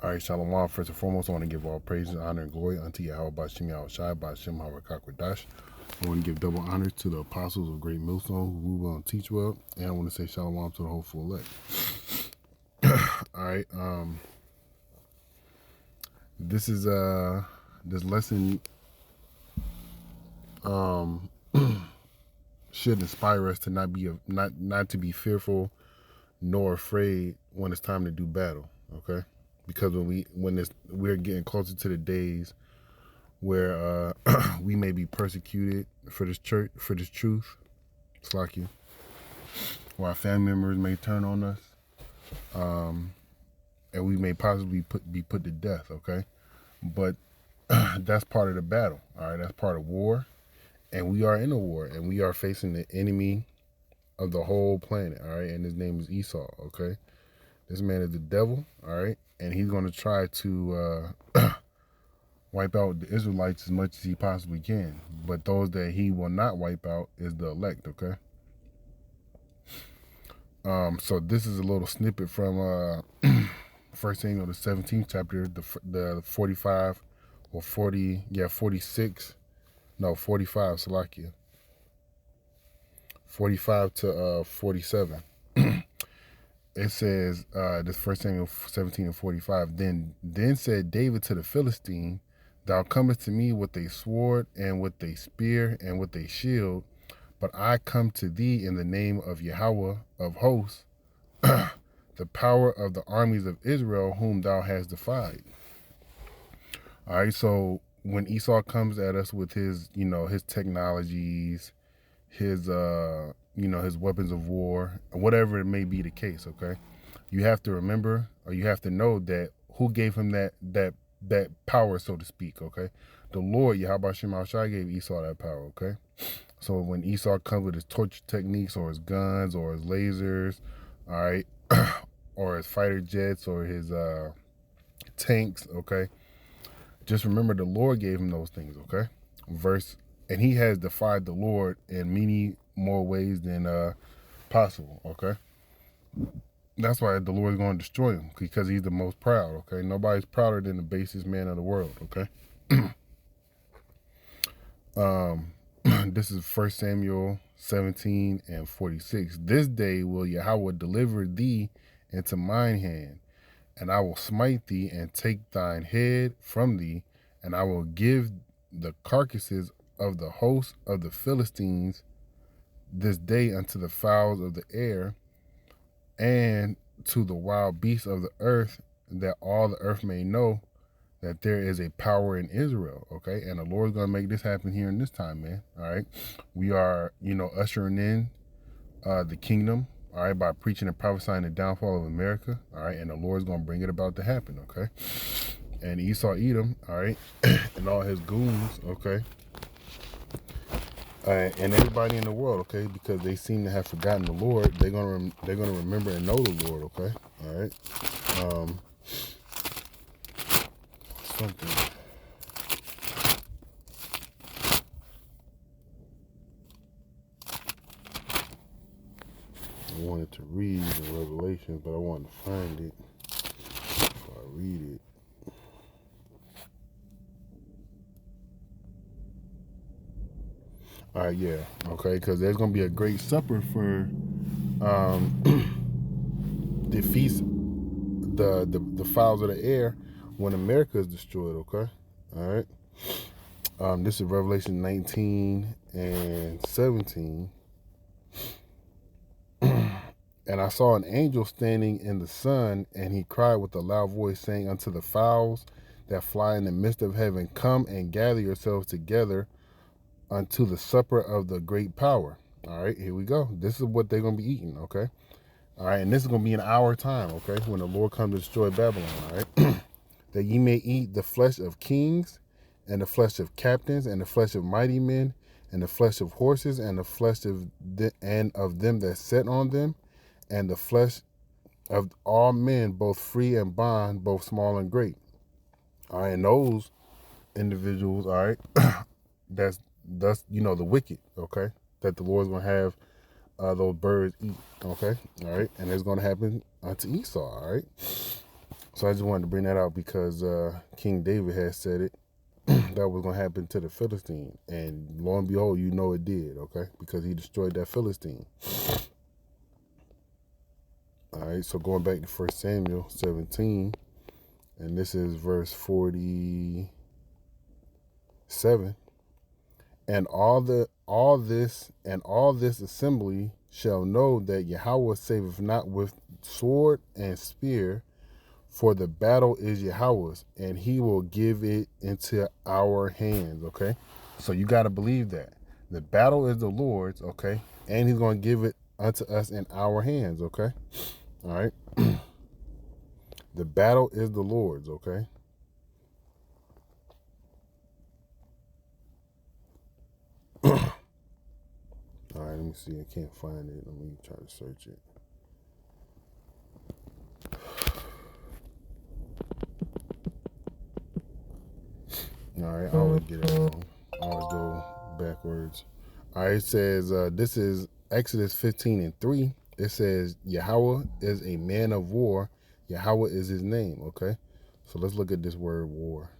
All right, Shalom. First and foremost, I want to give all praise, honor, and glory unto Yahawah Bashim Yahushai Bashim Harakak. I want to give double honor to the apostles of Great Millstone who rule well and teach well. And I want to say Shalom to the whole full elect. All right. This is this lesson should inspire us to not to be fearful nor afraid when it's time to do battle. Okay. Because we're getting closer to the days where we may be persecuted for this church, for this truth. It's like you. Or our family members may turn on us, and we may possibly be put to death. Okay, but that's part of the battle. All right, that's part of war, and we are in a war, and we are facing the enemy of the whole planet. All right, and his name is Esau. Okay, this man is the devil. All right, and he's going to try to wipe out the Israelites as much as he possibly can. But those that he will not wipe out is the elect, okay? So this is a little snippet from 1 Samuel, the 17th chapter, the 45 or 40, 46, no, 45, Salakia. 45 to 47. It says, this 1 Samuel 17 and 45, then said David to the Philistine, thou comest to me with a sword and with a spear and with a shield, but I come to thee in the name of Yahawah of hosts, the power of the armies of Israel, whom thou hast defied. All right, so when Esau comes at us with his, his technologies, his, his weapons of war, whatever it may be the case, okay? You have to remember, or you have to know that who gave him that power, so to speak, okay? The Lord, Yahawah Shai, gave Esau that power, okay? So when Esau comes with his torture techniques or his guns or his lasers, all right, or his fighter jets or his tanks, okay? Just remember the Lord gave him those things, okay? And he has defied the Lord in many more ways than possible, okay? That's why the Lord is going to destroy him, because he's the most proud, okay? Nobody's prouder than the basest man of the world, okay? This is 1 Samuel 17 and 46. This day will Yahawah deliver thee into mine hand, and I will smite thee and take thine head from thee, and I will give the carcasses of the host of the Philistines this day unto the fowls of the air and to the wild beasts of the earth, that all the earth may know that there is a power in Israel, okay? And the Lord's going to make this happen here in this time, man, all right? We are, ushering in the kingdom, all right, by preaching and prophesying the downfall of America, all right? And the Lord's going to bring it about to happen, okay? And Esau Edom, all right, and all his goons, okay? And everybody in the world, okay, because they seem to have forgotten the Lord, they're gonna remember and know the Lord, okay, all right. Something. I wanted to read in Revelation, but I wanted to find it before I read it. All right, yeah, okay, because there's gonna be a great supper for the feast, the fowls of the air, when America is destroyed, okay, all right. This is Revelation 19 and 17. And I saw an angel standing in the sun, and he cried with a loud voice, saying unto the fowls that fly in the midst of heaven, come and gather yourselves together unto the supper of the great power. All right, here we go. This is what they're going to be eating, okay? All right, and this is going to be in our time, okay, when the Lord comes to destroy Babylon, all right? That ye may eat the flesh of kings, and the flesh of captains, and the flesh of mighty men, and the flesh of horses, and the flesh of them that sat on them, and the flesh of all men, both free and bond, both small and great. All right, and those individuals, all right, that's the wicked, okay, that the Lord's gonna have those birds eat, okay, all right, and it's gonna happen unto Esau, all right. So I just wanted to bring that out because King David had said it. That was going to happen to the Philistine. And lo and behold, you know it did, okay? Because he destroyed that Philistine. All right, so going back to 1 Samuel 17, and this is verse 47. And all this assembly shall know that Yahawah saveth not with sword and spear, for the battle is Yahawah's, and he will give it into our hands, okay? So you got to believe that. The battle is the Lord's, okay? And he's going to give it unto us in our hands, okay? All right? The battle is the Lord's, okay? All right, let me see. I can't find it. Let me try to search it. All right, I always get it wrong. I always go backwards. All right, it says, this is Exodus 15:3. It says, Yahawah is a man of war. Yahawah is his name, okay? So let's look at this word war.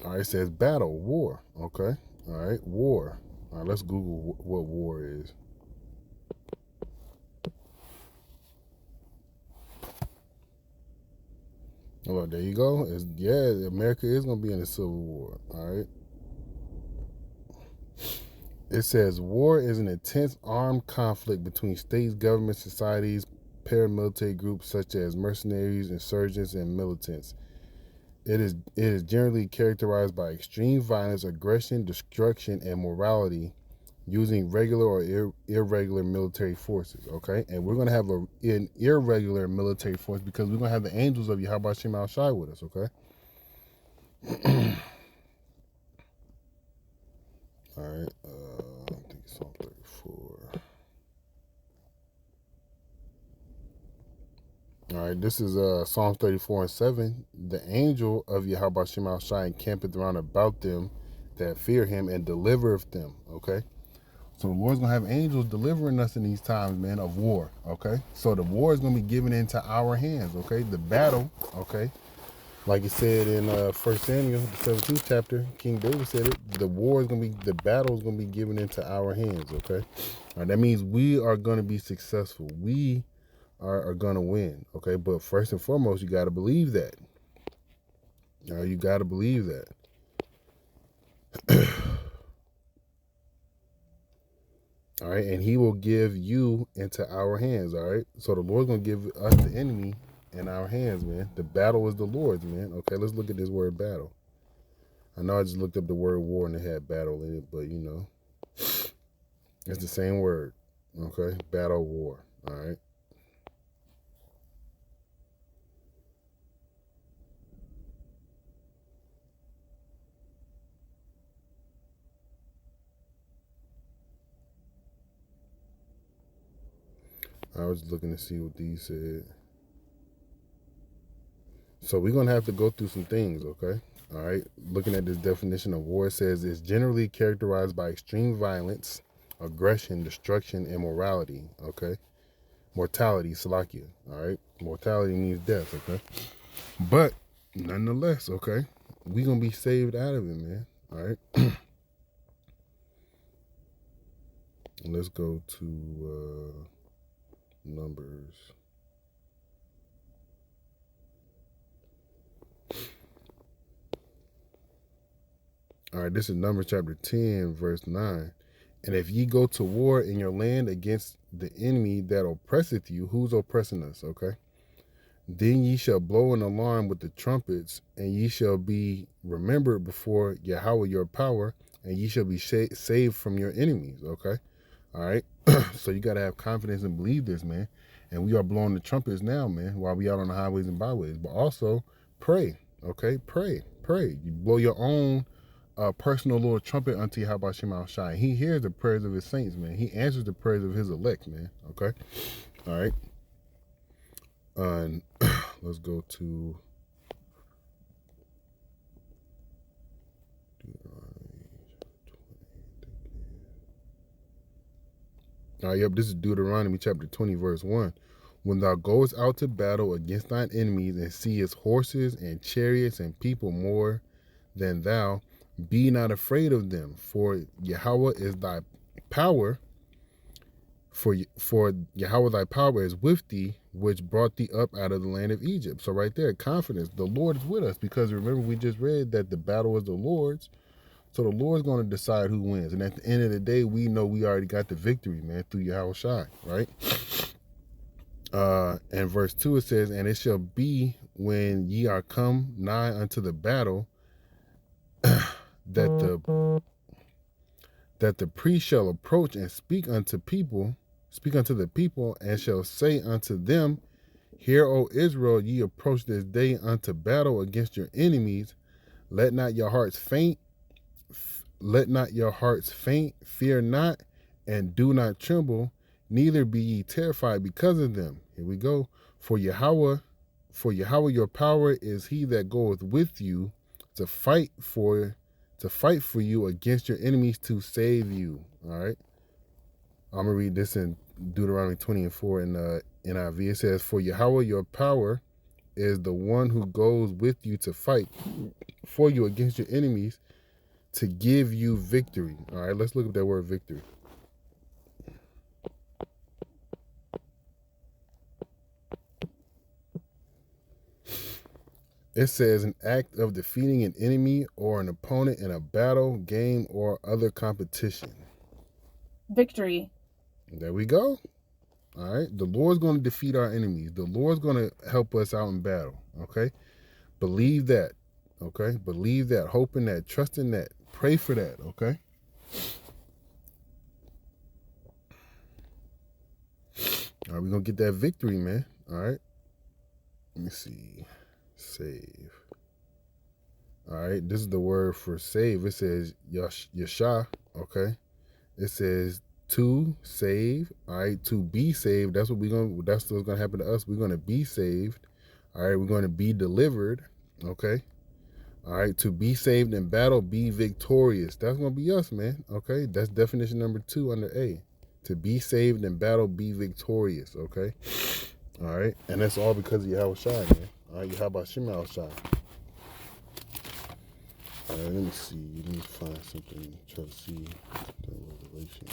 All right, it says battle, war, okay? All right, war. All right, let's Google what war is. Oh, there you go. Yeah, America is going to be in a civil war, all right? It says war is an intense armed conflict between states, governments, societies, paramilitary groups such as mercenaries, insurgents, and militants. It is generally characterized by extreme violence, aggression, destruction, and morality, using regular or irregular military forces, okay? And we're going to have an irregular military force because we're going to have the angels of Yahawah Shem Al Shai with us, okay? All right, I think it's Psalm 34. All right, this is Psalm 34:7. The angel of Yahawah Shem Al Shai encampeth round about them that fear him and delivereth them, okay? So the Lord's going to have angels delivering us in these times, man, of war, okay? So the war is going to be given into our hands, okay? The battle, okay? Like it said in 1 Samuel, the 17th chapter, King David said it, the battle is going to be given into our hands, okay? All right, that means we are going to be successful. We are going to win, okay? But first and foremost, you got to believe that. All right, you got to believe that. All right, and he will give you into our hands, all right? So the Lord's going to give us the enemy in our hands, man. The battle is the Lord's, man. Okay, let's look at this word battle. I know I just looked up the word war and it had battle in it, but, you know, it's the same word, okay? Battle, war, all right? I was looking to see what these said. So we're going to have to go through some things, okay? All right. Looking at this definition of war, it says it's generally characterized by extreme violence, aggression, destruction, and morality, okay? Mortality, Salakia, all right? Mortality means death, okay? But nonetheless, okay, we're going to be saved out of it, man, all right? Let's go to Numbers. All right, this is Numbers chapter 10, verse 9. And if ye go to war in your land against the enemy that oppresseth you, who's oppressing us, okay? Then ye shall blow an alarm with the trumpets, and ye shall be remembered before Yahawah your power, and ye shall be saved from your enemies, okay? All right? So you got to have confidence and believe this, man. And we are blowing the trumpets now, man, while we out on the highways and byways. But also pray, okay? Pray. You blow your own personal little trumpet unto Yahawah Shem Al Shai. He hears the prayers of his saints, man. He answers the prayers of his elect, man. Okay? All right? And let's go to Yep, this is Deuteronomy chapter 20, verse 1. When thou goest out to battle against thine enemies and seest horses and chariots and people more than thou, be not afraid of them, for Yahawah is thy power. For Yahawah thy power is with thee, which brought thee up out of the land of Egypt. So right there, confidence. The Lord is with us, because remember we just read that the battle is the Lord's. So the Lord's going to decide who wins. And at the end of the day, we know we already got the victory, man, through Yahweh Shai, right? And verse 2, it says, and it shall be when ye are come nigh unto the battle, that the priest shall approach and speak unto the people, and shall say unto them, hear, O Israel, ye approach this day unto battle against your enemies. Let not your hearts faint, fear not, and do not tremble, neither be ye terrified because of them. Here we go. For Yahawah your power is he that goeth with you to fight for you against your enemies to save you. All right. I'm gonna read this in Deuteronomy 20:4 in NIV. It says, for Yahawah your power is the one who goes with you to fight for you against your enemies, to give you victory. All right, let's look at that word victory. It says an act of defeating an enemy or an opponent in a battle, game, or other competition. Victory. There we go. All right, the Lord's going to defeat our enemies. The Lord's going to help us out in battle, okay? Believe that, okay? Believe that, hope in that, trust in that, pray for that, okay? All right, we're going to get that victory, man. All right. Let me see. Save. All right, this is the word for save. It says Yasha, okay? It says to save, all right? To be saved, that's what's going to happen to us. We're going to be saved. All right, we're going to be delivered, okay? All right, to be saved in battle, be victorious. That's going to be us, man, okay? That's definition number 2 under A. To be saved in battle, be victorious, okay? All right, and that's all because of Yahweh Shai, man. All right, Yahweh Shai Shai. All right, let me see. Let me find something. Try to see the Revelations.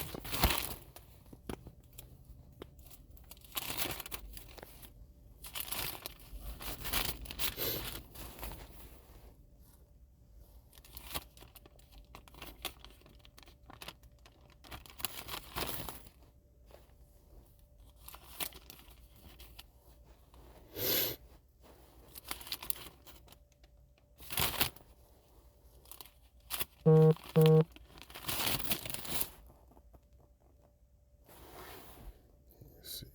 Let's see.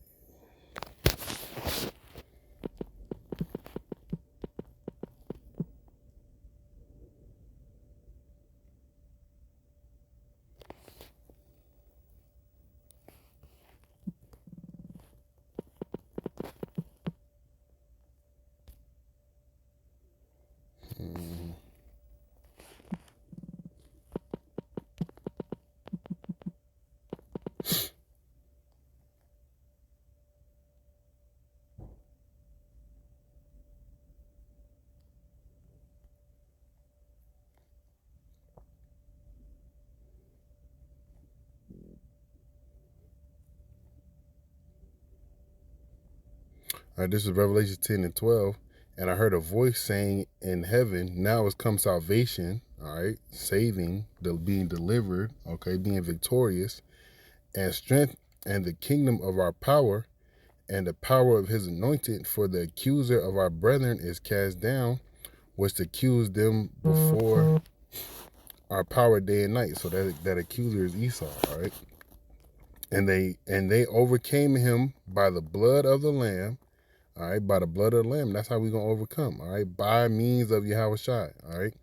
All right, this is Revelation 10:12. And I heard a voice saying in heaven, now has come salvation, all right, saving, being delivered, okay, being victorious, and strength, and the kingdom of our power, and the power of his anointed, for the accuser of our brethren is cast down, which accused them before our power day and night. So that accuser is Esau, all right? And they overcame him by the blood of the Lamb. All right, by the blood of the Lamb. That's how we're going to overcome, all right, by means of Yahweh Shai, all right,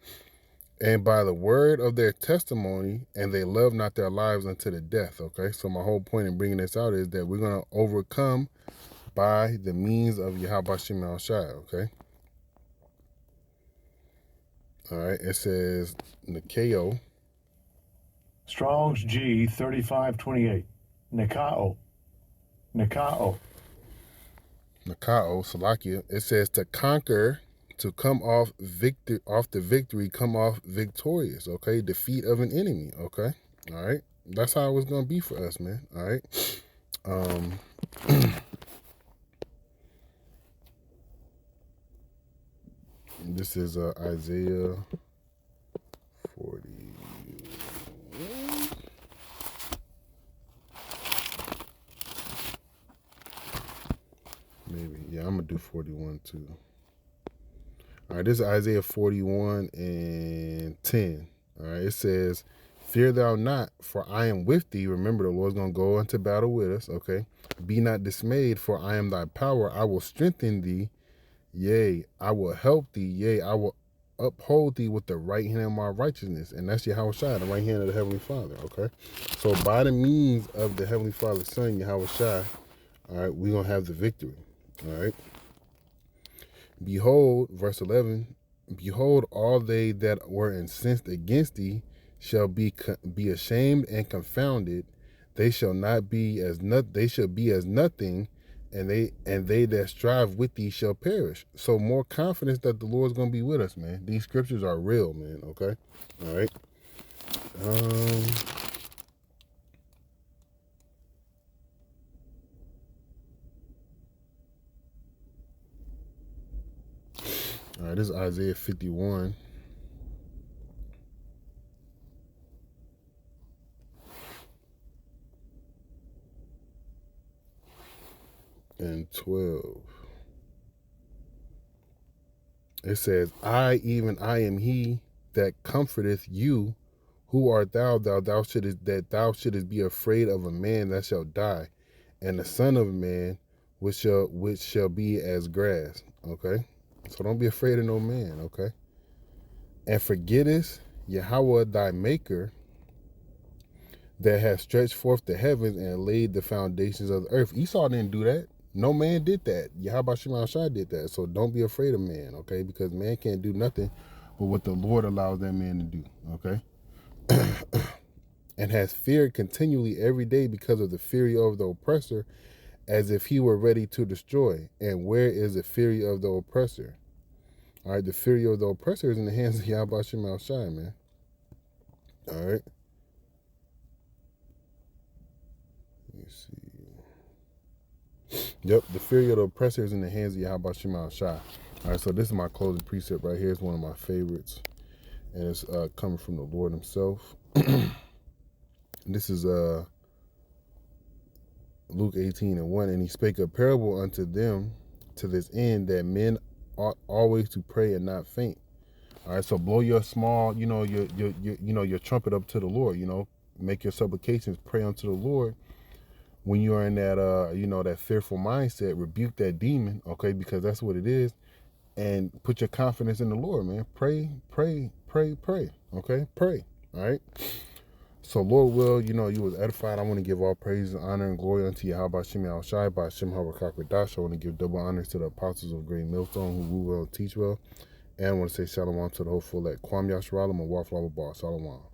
and by the word of their testimony, and they love not their lives unto the death, okay? So my whole point in bringing this out is that we're going to overcome by the means of Yahweh Shai, okay? All right, it says, Nikeo. Strong's G 3528. Nikao. Nikao. Nakao, Salakia. It says to conquer, to come off the victory, come off victorious. Okay, defeat of an enemy. Okay, all right. That's how it was gonna be for us, man. All right. This is Isaiah 40. Maybe, yeah, I'm gonna do 41 too. All right, this is Isaiah 41 and 10. All right, it says, "Fear thou not, for I am with thee." Remember, the Lord's gonna go into battle with us. Okay, be not dismayed, for I am thy power. I will strengthen thee. Yea, I will help thee. Yea, I will uphold thee with the right hand of my righteousness. And that's Yahawah, the right hand of the Heavenly Father. Okay, so by the means of the Heavenly Father's Son, Yahawah, all right, we're gonna have the victory. All right. Behold, verse 11, behold, all they that were incensed against thee shall be ashamed and confounded. They shall not be as they shall be as nothing, and they that strive with thee shall perish. So more confidence that the Lord's gonna be with us, man. These scriptures are real, man. Okay, all right. All right, this is Isaiah 51. And 12. It says, I, even I am he that comforteth you. Who art thou, thou shouldest be afraid of a man that shall die, and the son of man which shall be as grass. Okay? So don't be afraid of no man, okay? And forgettest Yahawah thy maker, that has stretched forth the heavens and laid the foundations of the earth. Esau didn't do that. No man did that. Yahawah did that. So don't be afraid of man, okay? Because man can't do nothing but what the Lord allows that man to do, okay? And has feared continually every day because of the fury of the oppressor, as if he were ready to destroy. And where is the fury of the oppressor? All right, the fury of the oppressor is in the hands of Yahawah, man. All right. Let me see. Yep, the fury of the oppressor is in the hands of Yahawah. All right, so this is my closing precept right here. It's one of my favorites, and it's coming from the Lord himself. This is Luke 18:1, and he spake a parable unto them to this end, that men ought always to pray and not faint. All right, so blow your small, your trumpet up to the Lord. Make your supplications, pray unto the Lord. When you are in that, that fearful mindset, rebuke that demon, okay, because that's what it is, and put your confidence in the Lord, man. Pray, pray, pray, pray, okay, pray. All right. So, Lord will, you was edified. I want to give all praise, honor, and glory unto Yahawah Shem Yahushai by Shem Harakakadash. I want to give double honors to the apostles of Great Millstone who rule well and teach well. And I want to say shalom to the hopeful at Kwam Yashralam and Waflava Bar. Shalom.